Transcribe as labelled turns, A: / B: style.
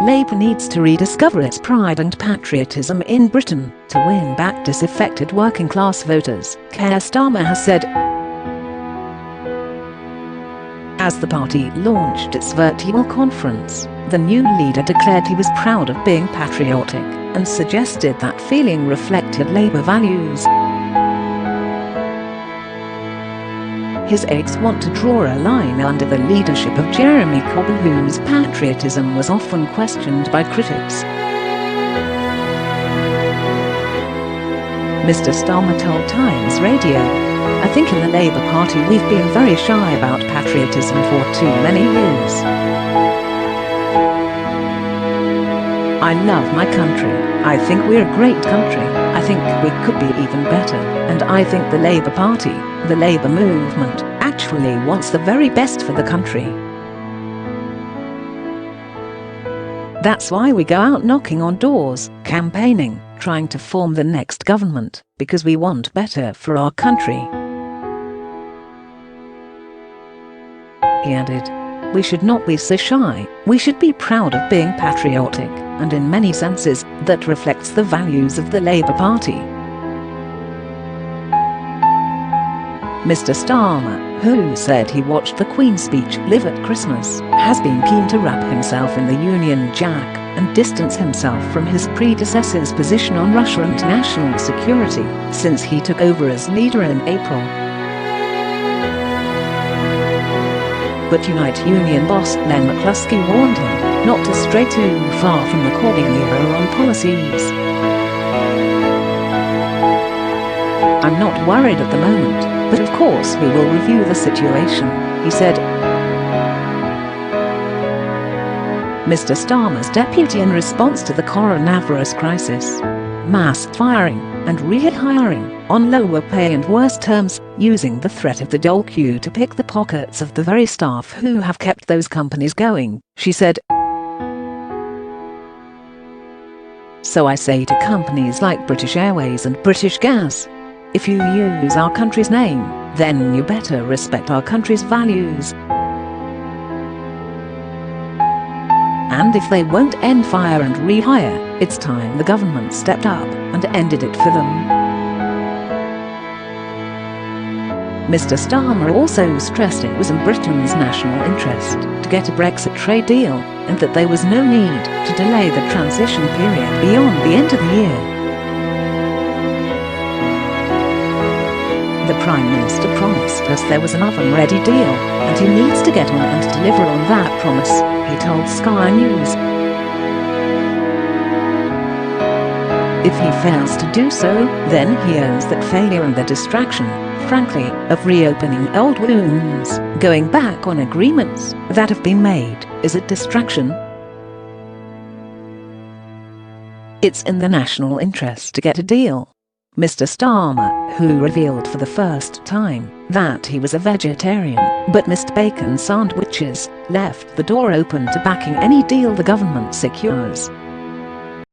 A: Labour needs to rediscover its pride and patriotism in Britain to win back disaffected working-class voters, Keir Starmer has said. As the party launched its virtual conference, the new leader declared he was proud of being patriotic and suggested that feeling reflected Labour values. His aides want to draw a line under the leadership of Jeremy Corbyn, whose patriotism was often questioned by critics. Mr. Starmer told Times Radio, "I think in the Labour Party we've been very shy about patriotism for too many years. I love my country. I think we're a great country. I think we could be even better. And I think the Labour Party, the Labour movement, actually wants the very best for the country. That's why we go out knocking on doors, campaigning, trying to form the next government, because we want better for our country." He added, "We should not be so shy. We should be proud of being patriotic, and in many senses, that reflects the values of the Labour Party." Mr. Starmer, who said he watched the Queen's speech live at Christmas, has been keen to wrap himself in the Union Jack and distance himself from his predecessor's position on Russia and national security since he took over as leader in April. But Unite Union boss Len McCluskey warned him not to stray too far from the Corbyn era on policies. "I'm not worried at the moment, but of course we will review the situation," he said. Mr. Starmer's deputy in response to the coronavirus crisis, mass firing and rehiring on lower pay and worse terms, using the threat of the dole queue to pick the pockets of the very staff who have kept those companies going, she said. "So I say to companies like British Airways and British Gas, if you use our country's name, then you better respect our country's values. And if they won't end fire and rehire, it's time the government stepped up and ended it for them." Mr. Starmer also stressed it was in Britain's national interest to get a Brexit trade deal and that there was no need to delay the transition period beyond the end of the year. "The Prime Minister promised us there was an oven-ready deal, and he needs to get on and deliver on that promise," he told Sky News. "If he fails to do so, then he owns that failure and the distraction, frankly, of reopening old wounds, going back on agreements that have been made, is a distraction. It's in the national interest to get a deal." Mr. Starmer, who revealed for the first time that he was a vegetarian but missed bacon sandwiches, left the door open to backing any deal the government secures.